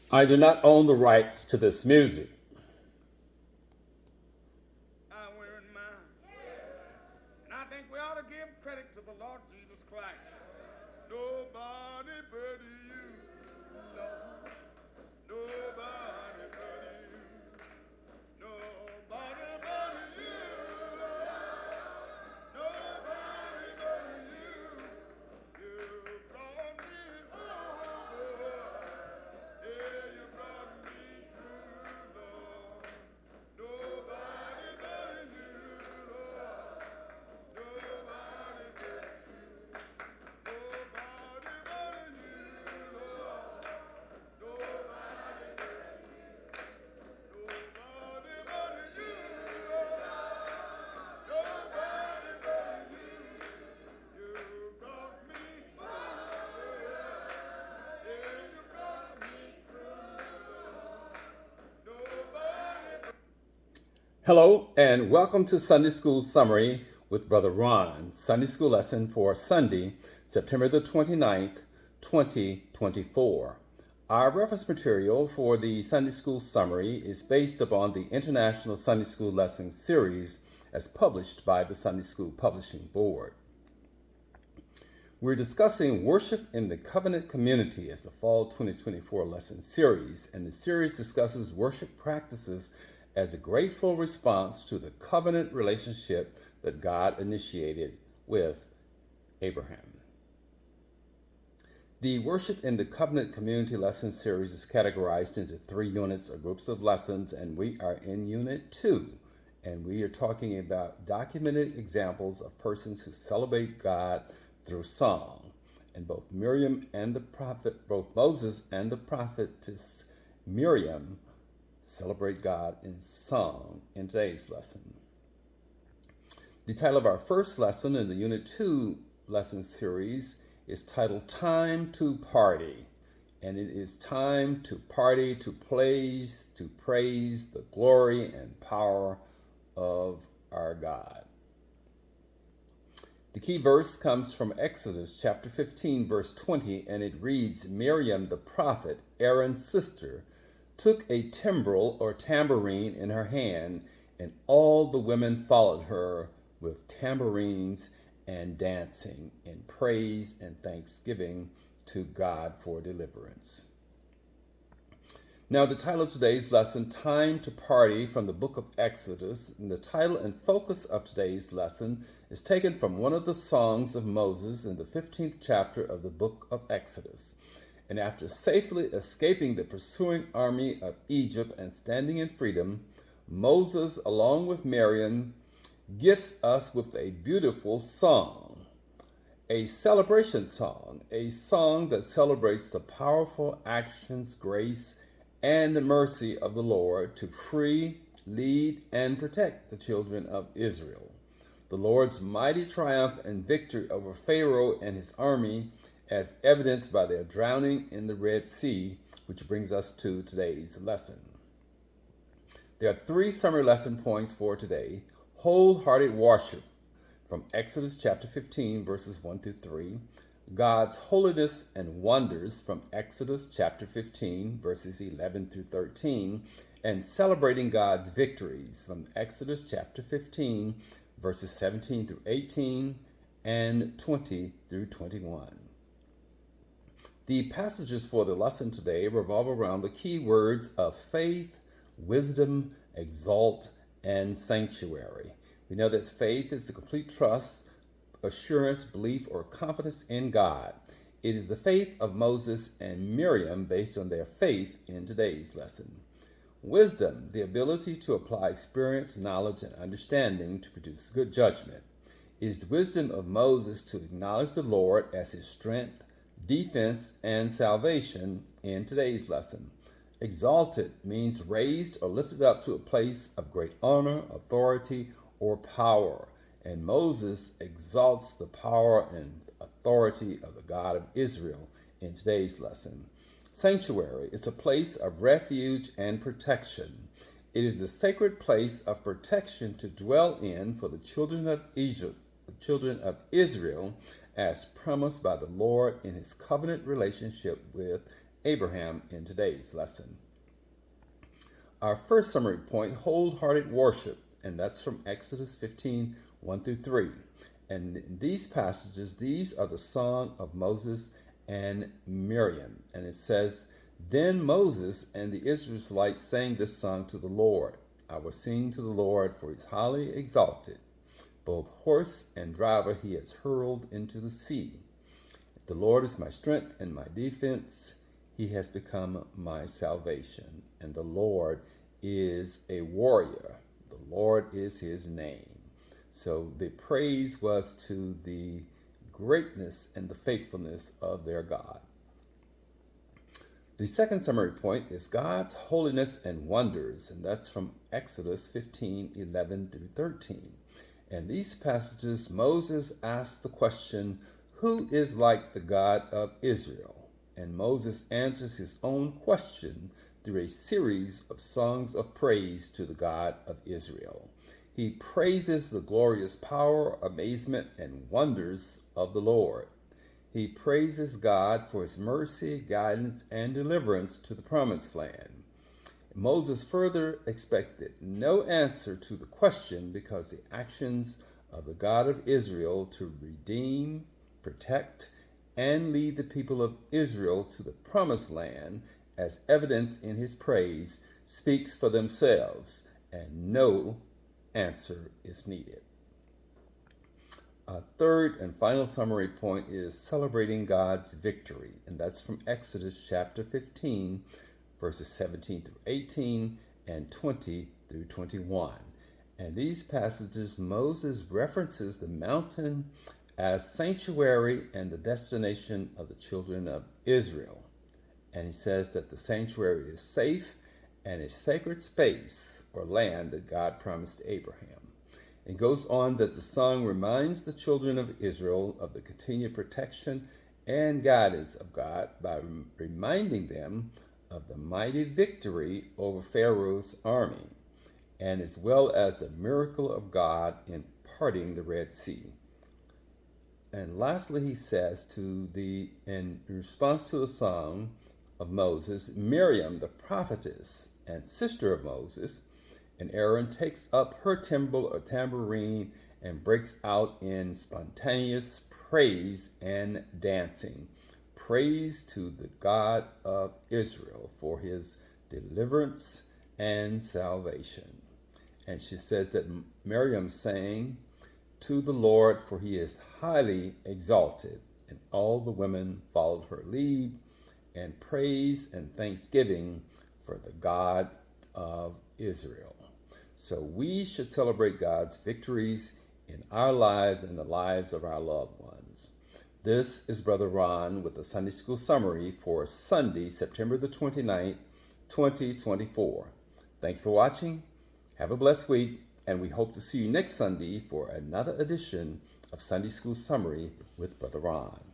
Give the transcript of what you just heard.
I do not own the rights to this music. I wear in mind. And I think we ought to give credit to the Lord Jesus Christ. Nobody but you, Lord. Nobody but you. Nobody but you, Lord. Nobody but you. You brought me over. Yeah, you brought me through, Lord. Nobody but you, Lord. Nobody but you. Nobody but you, Lord. Nobody but you. Nobody but you, Lord. Nobody but you. You brought me over. Yeah, you brought me through, Lord. Nobody but Hello, and welcome to Sunday School Summary with Brother Ron, Sunday School lesson for Sunday, September the 29th, 2024. Our reference material for the Sunday School Summary is based upon the International Sunday School Lesson Series as published by the Sunday School Publishing Board. We're discussing worship in the covenant community as the fall 2024 lesson series, and the series discusses worship practices as a grateful response to the covenant relationship that God initiated with Abraham. The Worship in the Covenant Community lesson series is categorized into 3 units or groups of lessons, and we are in Unit 2. And we are talking about documented examples of persons who celebrate God through song. And both Moses and the prophetess Miriam celebrate God in song in today's lesson. The title of our first lesson in the Unit 2 lesson series is titled Time to Party. And it is time to party, to praise the glory and power of our God. The key verse comes from Exodus chapter 15, verse 20, and it reads, Miriam the prophet, Aaron's sister, took a timbrel or tambourine in her hand, and all the women followed her with tambourines and dancing in praise and thanksgiving to God for deliverance. Now, the title of today's lesson, Time to Party, from the book of Exodus, and the title and focus of today's lesson is taken from one of the songs of Moses in the 15th chapter of the book of Exodus. And after safely escaping the pursuing army of Egypt and standing in freedom, Moses, along with Miriam, gifts us with a beautiful song, a celebration song, a song that celebrates the powerful actions, grace, and mercy of the Lord to free, lead, and protect the children of Israel. The Lord's mighty triumph and victory over Pharaoh and his army, as evidenced by their drowning in the Red Sea, which brings us to today's lesson. There are 3 summary lesson points for today. Wholehearted worship from Exodus chapter 15, verses 1 through 3. God's holiness and wonders from Exodus chapter 15, verses 11 through 13. And celebrating God's victories from Exodus chapter 15, verses 17 through 18 and 20 through 21. The passages for the lesson today revolve around the key words of faith, wisdom, exalt, and sanctuary. We know that faith is the complete trust, assurance, belief, or confidence in God. It is the faith of Moses and Miriam based on their faith in today's lesson. Wisdom, the ability to apply experience, knowledge, and understanding to produce good judgment. It is the wisdom of Moses to acknowledge the Lord as his strength, defense, and salvation in today's lesson. Exalted means raised or lifted up to a place of great honor, authority, or power. And Moses exalts the power and authority of the God of Israel in today's lesson. Sanctuary is a place of refuge and protection. It is a sacred place of protection to dwell in for the children of Egypt, the children of Israel, as promised by the Lord in his covenant relationship with Abraham in today's lesson. Our first summary point, wholehearted worship, and that's from Exodus 15, 1 through 3. And in these passages, these are the song of Moses and Miriam. And it says, "Then Moses and the Israelites sang this song to the Lord. I will sing to the Lord, for he is highly exalted. Both horse and driver he has hurled into the sea. The Lord is my strength and my defense. He has become my salvation. And the Lord is a warrior. The Lord is his name." So the praise was to the greatness and the faithfulness of their God. The second summary point is God's holiness and wonders, and that's from Exodus 15, 11 through 13. In these passages, Moses asked the question, "Who is like the God of Israel?" And Moses answers his own question through a series of songs of praise to the God of Israel. He praises the glorious power, amazement, and wonders of the Lord. He praises God for his mercy, guidance, and deliverance to the promised land. Moses further expected no answer to the question because the actions of the God of Israel to redeem, protect, and lead the people of Israel to the promised land, as evidence in his praise, speaks for themselves, and no answer is needed. A third and final summary point is celebrating God's victory, and that's from Exodus chapter 15, verses 17 through 18 and 20 through 21. And these passages, Moses references the mountain as sanctuary and the destination of the children of Israel. And he says that the sanctuary is safe and a sacred space or land that God promised Abraham. It goes on that the song reminds the children of Israel of the continued protection and guidance of God by reminding them of the mighty victory over Pharaoh's army, and as well as the miracle of God in parting the Red Sea. And lastly, he says in response to the song of Moses, Miriam, the prophetess and sister of Moses, and Aaron takes up her timbrel or tambourine and breaks out in spontaneous praise and dancing. Praise to the God of Israel for his deliverance and salvation. And she said that Miriam sang to the Lord, for he is highly exalted. And all the women followed her lead and praise and thanksgiving for the God of Israel. So we should celebrate God's victories in our lives and the lives of our loved ones. This is Brother Ron with the Sunday School Summary for Sunday, September the 29th, 2024. Thank you for watching. Have a blessed week, and we hope to see you next Sunday for another edition of Sunday School Summary with Brother Ron.